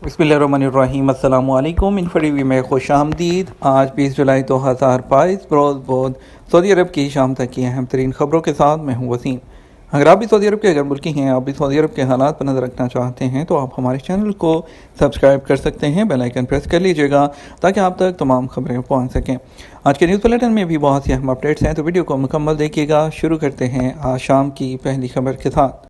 बिस्मिल्लाहिर्रहमानिर्रहीम। अस्सलाम वालेकुम। इन्फोटीवी में खुश आमदीद। आज 20 जुलाई 2022 रोज़ सऊदी अरब की शाम तक की अहम तरीन खबरों के साथ मैं हूँ वसीम। अगर आप भी सऊदी अरब के अगर मुल्की हैं, आप भी सऊदी अरब के हालात पर नज़र रखना चाहते हैं तो आप हमारे चैनल को सब्सक्राइब कर सकते हैं, बेल आइकन प्रेस कर लीजिएगा ताकि आप तक तमाम खबरें पहुँच सकें। आज के न्यूज़ बुलेटिन में भी बहुत सी अहम अपडेट्स हैं, तो वीडियो को मुकम्मल देखिएगा। शुरू करते हैं आज शाम की पहली खबर के साथ।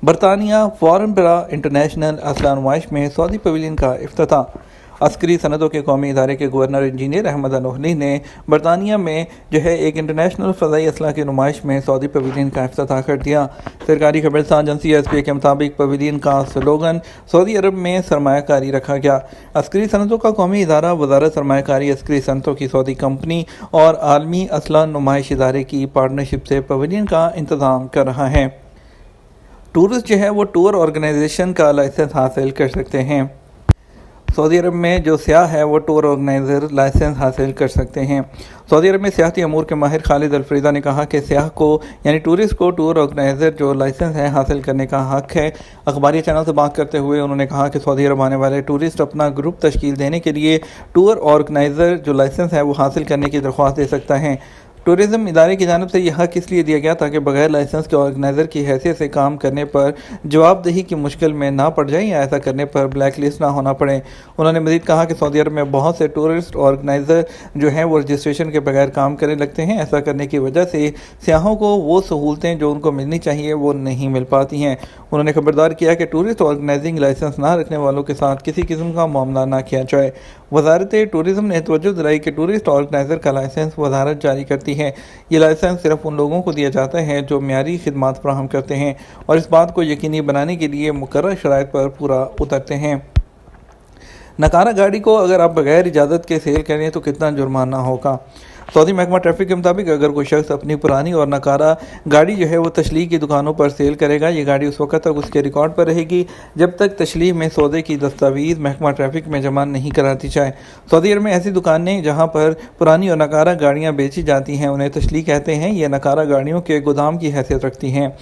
बरतानिया फॉरेन बरा इंटरनेशनल असला नुमाइश में सऊदी पवेलियन का इफ्तिताह। अस्करी सनदों के कौमी इदारे के गवर्नर इंजीनियर अहमद अल-ओहली ने बरतानिया में एक इंटरनेशनल फ़ज़ाई असला की नुमाइश में सऊदी पवेलियन का इफ्तिताह कर दिया। सरकारी खबरसां एजेंसी एसपीए के मुताबिक पवेलियन का स्लोगन सऊदी अरब में सरमायाकारी रखा गया। अस्करी सनदों का कौमी इदारा वज़ारत सरमायाकारी अस्करी सनतों की सऊदी कंपनी और आलमी असला नुमाइश इदारे की पार्टनरशिप से पवेलियन का इंतज़ाम कर रहा है। टूरिस्ट वो टूर ऑर्गेनाइजेशन का लाइसेंस हासिल कर सकते हैं। सऊदी अरब में जो सियाह है वो टूर ऑर्गेनाइज़र लाइसेंस हासिल कर सकते हैं। सऊदी अरब में सियाहती अमूर के माहिर खालिद अल-फरीदा ने कहा कि सियाह को टूरिस्ट को टूर ऑर्गेनाइज़र जो लाइसेंस है हासिल करने का हक है। अखबारी चैनल से बात करते हुए उन्होंने कहा कि सऊदी अरब आने वाले टूरिस्ट अपना ग्रुप तश्कील देने के लिए टूर ऑर्गेनाइज़र जो लाइसेंस है वो हासिल करने की दरख्वास्त दे सकता है। टूरिज़म इदारे की जानिब से यह हक इसलिए दिया गया ताकि बगैर लाइसेंस के ऑर्गेनाइज़र की हैसियत से काम करने पर जवाबदेही की मुश्किल में ना पड़ जाए या ऐसा करने पर ब्लैक लिस्ट ना होना पड़े। उन्होंने मज़ीद कहा कि सऊदी अरब में बहुत से टूरिस्ट ऑर्गेनाइज़र वो रजिस्ट्रेशन के बगैर काम करने लगते हैं। ऐसा करने की वजह से सियाहों को वो सहूलतें जो उनको मिलनी चाहिए वो नहीं मिल पाती हैं। उन्होंने खबरदार किया कि टूरिस्ट ऑर्गेनाइजिंग लाइसेंस ना रखने वालों के साथ किसी किस्म का मामला ना किया जाए। वज़ारत टूरिज़म ने तवज्जो दिलाई कि टूरिस्ट ऑर्गेनाइज़र का लाइसेंस वज़ारत जारी करती है। ये लाइसेंस सिर्फ उन लोगों को दिया जाता है जो मियारी खिदमात फराहम करते हैं और इस बात को यकीनी बनाने के लिए मुकर्रर शराइत पर पूरा उतरते हैं। नकारा गाड़ी को अगर आप बगैर इजाज़त के सेल करें तो कितना जुर्माना होगा। सऊदी महकमा ट्रैफिक के मुताबिक अगर कोई शख्स अपनी पुरानी और नकारा गाड़ी वो तशलीह की दुकानों पर सेल करेगा, ये गाड़ी उस वक्त तक उसके रिकॉर्ड पर रहेगी जब तक तशलीह में सौदे की दस्तावेज़ महकमा ट्रैफिक में जमा नहीं कराती जाए। सऊदी अरब में ऐसी दुकानें जहां पर पुरानी और नकारा गाड़ियां बेची जाती हैं उन्हें तशलीह कहते हैं। ये नकारा गाड़ियों के गोदाम की हैसियत रखती हैं।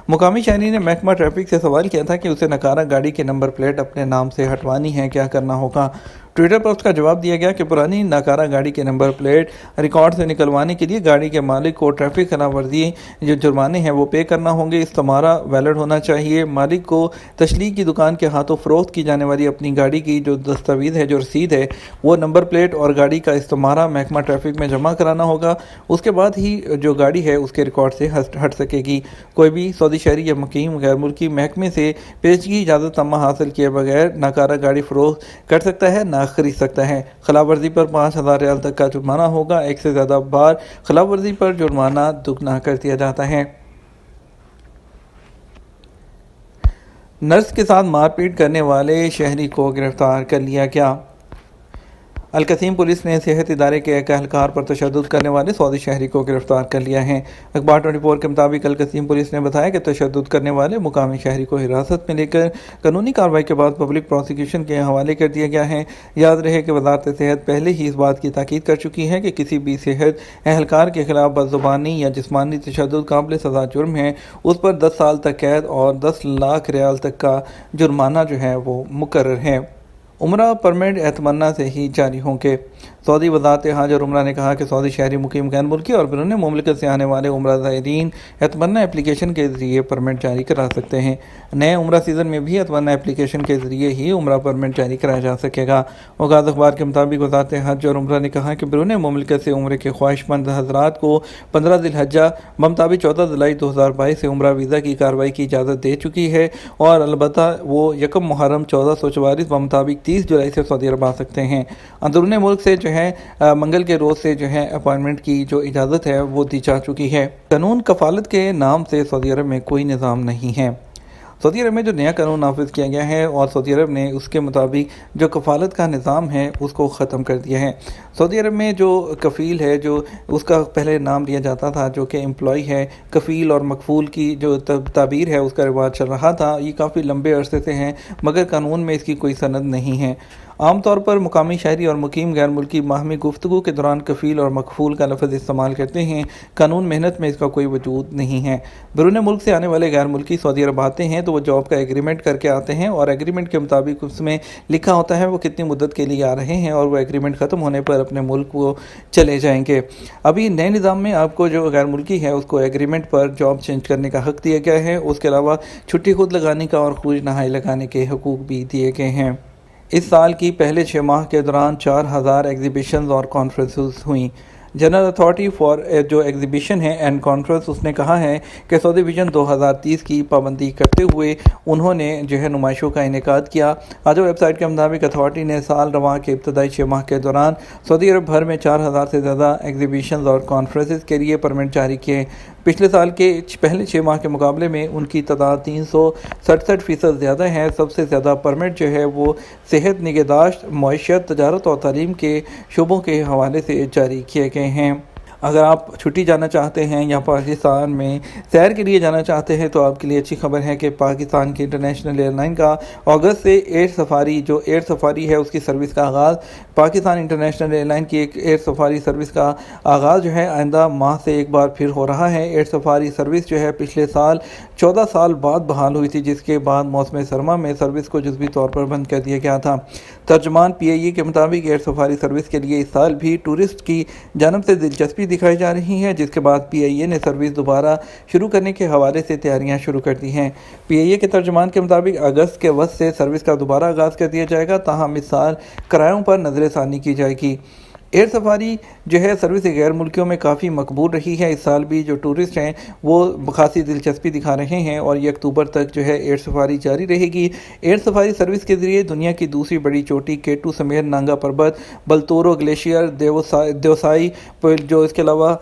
मुकामी शहरी ने महकमा ट्रैफिक से सवाल किया था कि उसे नकारा गाड़ी के नंबर प्लेट अपने नाम से हटवानी है, क्या करना होगा। ट्विटर पर उसका जवाब दिया गया कि पुरानी नकारा गाड़ी के नंबर प्लेट रिकॉर्ड से निकलवाने के लिए गाड़ी के मालिक को ट्रैफिक खिलाफ वर्जी जो जुर्माने हैं वो पे करना होंगे। इस्तेमारा वैलिड होना चाहिए। मालिक को तशलीह की दुकान के हाथों फ़रोख्त की जाने वाली अपनी गाड़ी की जो दस्तावेज़ है, जो रसीद है, वो नंबर प्लेट और गाड़ी का इस्तेमारा महकमा ट्रैफिक में जमा कराना होगा। उसके बाद ही जो गाड़ी है उसके रिकॉर्ड से हट सकेगी। कोई भी सऊदी शहरी या मुकीम गैर मुल्की महकमे से पेशगी इजाज़त अम्मा हासिल किए बगैर नकारा गाड़ी फ़रोख्त कर सकता है, ना खरीद सकता है। खिलाफ वर्जी पर 5,000 रियाल तक का जुर्माना होगा। एक से ज़्यादा बार खिलाफ वर्जी पर जुर्माना दुगना कर दिया जाता है। नर्स के साथ मारपीट करने वाले शहरी को गिरफ्तार कर लिया गया। अलकसीम पुलिस ने सेहत इदारे के एक एहलकार पर तशद्दुद करने वाले सऊदी शहरी को गिरफ्तार कर लिया है। अखबार 24 के मुताबिक अलकसीम पुलिस ने बताया कि तशद्दुद करने वाले मुकामी शहरी को हिरासत में लेकर कानूनी कार्रवाई के बाद पब्लिक प्रोसिक्यूशन के हवाले कर दिया गया है। याद रहे कि वजारत सेहत पहले ही इस बात की ताकीद कर चुकी है कि किसी भी सेहत एहलकार के खिलाफ बदजुबानी या जिस्मानी तशद्दुद काबिल सज़ा जुर्म है, उस पर 10 साल तक कैद और 10 लाख रियाल तक का जुर्माना वो मुकर्रर है। उम्रा परमिट एतमन्ना से ही जारी होंगे। सऊदी वज़ारत हज और उम्रा ने कहा कि सऊदी शहरी मुकीम गैर मुल्की और बैरून मुमलिकत से आने वाले उम्रा ज़ायरीन एतमन्ना एप्लीकेशन के ज़रिए परमिट जारी करा सकते हैं। नए उम्रा सीज़न में भी एतमन्ना एप्लीकेशन के ज़रिए ही उम्रा परमिट जारी कराया जा सकेगा। वकात अखबार के मुताबिक वज़ारत हज और उम्रा ने कहा कि बैरून मुमलिकत से उम्र के ख्वाहिशमंद हज़रात को 15 ज़िलहज्जा बमुताबिक 14 जुलाई 2022 से उम्रा वीज़ा की कार्रवाई की इजाज़त दे चुकी है और अलबत्ता वो 1 मुहर्रम 1444 बमुताबिक 30 जुलाई से सऊदी अरब आ सकते हैं। अंदरूनी मुल्क से मंगल के रोज़ से अपॉइंटमेंट की जो इजाज़त है वो दी जा चुकी है। कानून कफ़ालत के नाम से सऊदी अरब में कोई निज़ाम नहीं है। सऊदी अरब में जो नया कानून नाफिज किया गया है और सऊदी अरब ने उसके मुताबिक जो कफ़ालत का निज़ाम है उसको ख़त्म कर दिया है। सऊदी अरब में जो कफ़ील है जो उसका पहले नाम लिया जाता था जो कि एम्प्लॉय है, कफ़ील और मकफूल की जो ताबीर है उसका रिवाज चल रहा था। ये काफ़ी लंबे अरसे से हैं मगर कानून में इसकी कोई सनद नहीं है। عام طور پر مقامی شہری اور مقیم غیر ملکی باہمی گفتگو کے دوران کفیل اور مکفول کا لفظ استعمال کرتے ہیں۔ قانون محنت میں اس کا کوئی وجود نہیں ہے۔ بیرون ملک سے آنے والے غیر ملکی سعودی عرب آتے ہیں تو وہ جاب کا ایگریمنٹ کر کے آتے ہیں اور ایگریمنٹ کے مطابق اس میں لکھا ہوتا ہے وہ کتنی مدت کے لیے آ رہے ہیں اور وہ ایگریمنٹ ختم ہونے پر اپنے ملک وہ چلے جائیں گے۔ ابھی نئے نظام میں آپ کو جو غیر ملکی ہے اس کو ایگریمنٹ پر جاب چینج کرنے کا حق دیا گیا ہے۔ اس کے علاوہ چھٹی خود لگانے کا اور خروج نہائی لگانے کے حقوق بھی دیے گئے ہیں۔ اس سال کی پہلے 6 ماہ کے دوران 4000 ایگزیبیشنز اور کانفرنسز ہوئیں۔ جنرل اتھارٹی فار جو ایگزیبیشن ہے اینڈ کانفرنس، اس نے کہا ہے کہ سعودی ویژن 2030 کی پابندی کرتے ہوئے انہوں نے جو ہے نمائشوں کا انعقاد کیا۔ آج ویب سائٹ کے مطابق اتھارٹی نے سال رواں کے ابتدائی 6 ماہ کے دوران سعودی عرب بھر میں 4000 سے زیادہ ایگزیبیشنز اور کانفرنسز کے لیے پرمٹ جاری کیے۔ پچھلے سال کے پہلے 6 ماہ کے مقابلے میں ان کی تعداد 367% زیادہ ہے۔ سب سے زیادہ پرمٹ جو ہے وہ صحت، نگہداشت، معیشت، تجارت اور تعلیم کے شعبوں کے حوالے سے جاری کیے گئے ہیں۔ اگر آپ چھٹی جانا چاہتے ہیں یا پاکستان میں سیر کے لیے جانا چاہتے ہیں تو آپ کے لیے اچھی خبر ہے کہ پاکستان کی انٹرنیشنل ایئر لائن کا اگست سے ایئر سفاری ہے اس کی سروس کا آغاز۔ پاکستان انٹرنیشنل ایئر لائن کی ایک ایئر سفاری سروس کا آغاز جو ہے آئندہ ماہ سے ایک بار پھر ہو رہا ہے۔ ایئر سفاری سروس جو ہے پچھلے سال 14 سال بعد بحال ہوئی تھی، جس کے بعد موسم سرما میں سروس کو جزوی طور پر بند کر دیا گیا تھا۔ ترجمان PIA کے مطابق ایئر سفاری سروس کے لیے اس سال بھی ٹورسٹ کی جانب سے دلچسپی دکھائی جا رہی ہے، جس کے بعد PIA نے سروس دوبارہ شروع کرنے کے حوالے سے تیاریاں شروع کر دی ہیں۔ PIA کے ترجمان کے مطابق اگست کے وسط سے سروس کا دوبارہ آغاز کر دیا جائے گا، تاہم اس سال کرایوں پر نظر ثانی کی جائے گی۔ ایئر سفاری جو ہے سروس غیر ملکیوں میں کافی مقبول رہی ہے۔ اس سال بھی جو ٹورسٹ ہیں وہ خاصی دلچسپی دکھا رہے ہیں اور یہ اکتوبر تک جو ہے ایئر سفاری جاری رہے گی۔ ایئر سفاری سروس کے ذریعے دنیا کی دوسری بڑی چوٹی K2 سمیت نانگا پربت، بلتورو گلیشیئر، دیوسائی، جو اس کے علاوہ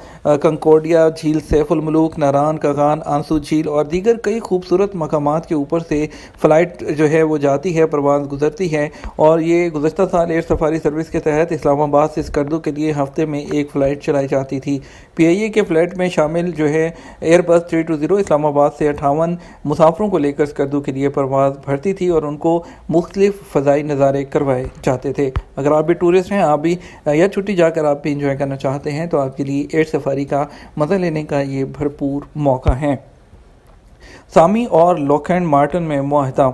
کنکورڈیا جھیل، سیف الملوک، ناران کاغان، آنسو جھیل اور دیگر کئی خوبصورت مقامات کے اوپر سے فلائٹ جو ہے وہ جاتی ہے، پرواز گزرتی ہے۔ اور یہ گزشتہ سال ایئر سفاری سروس کے تحت اسلام آباد سے اسکردو کے لیے ہفتے میں ایک فلائٹ چلائی جاتی تھی۔ PIA کے فلائٹ میں شامل جو ہے ایئر بس 320 اسلام آباد سے 58 مسافروں کو لے کر اسکردو کے لیے پرواز بھرتی تھی اور ان کو مختلف فضائی نظارے کروائے جاتے تھے۔ اگر آپ بھی ٹورسٹ ہیں، آپ بھی یا چھٹی جا کر آپ بھی انجوائے کرنا چاہتے ہیں تو آپ کے لیے ایئر سفاری کا مزہ لینے کا یہ بھرپور موقع ہے۔ سامی اور لوکہینڈ مارٹن میں معاہدہ۔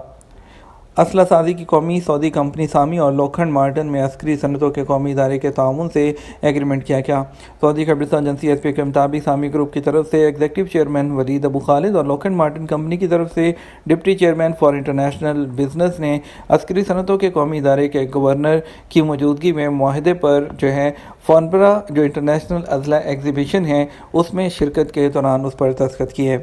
اسلحہ سازی کی قومی سعودی کمپنی سامی اور لوکہینڈ مارٹن میں عسکری صنعتوں کے قومی ادارے کے تعاون سے ایگریمنٹ کیا گیا۔ سعودی خبرستان ایجنسی SPA کے مطابق سامی گروپ کی طرف سے ایگزیکٹو چیئرمین ولید ابو خالد اور لوکہینڈ مارٹن کمپنی کی طرف سے deputy chairman for international business نے عسکری صنعتوں کے قومی ادارے کے گورنر کی موجودگی میں معاہدے پر جو ہے فانبرا جو انٹرنیشنل اسلحہ ایگزیبیشن ہے اس میں شرکت کے دوران اس پر دستخط کیے۔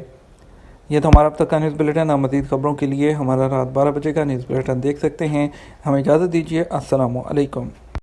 یہ تو ہمارا اب تک کا نیوز بلیٹن۔ آپ مزید خبروں کے لیے ہمارا رات 12 بجے کا نیوز بلیٹن دیکھ سکتے ہیں۔ ہمیں اجازت دیجیے۔ السلام علیکم۔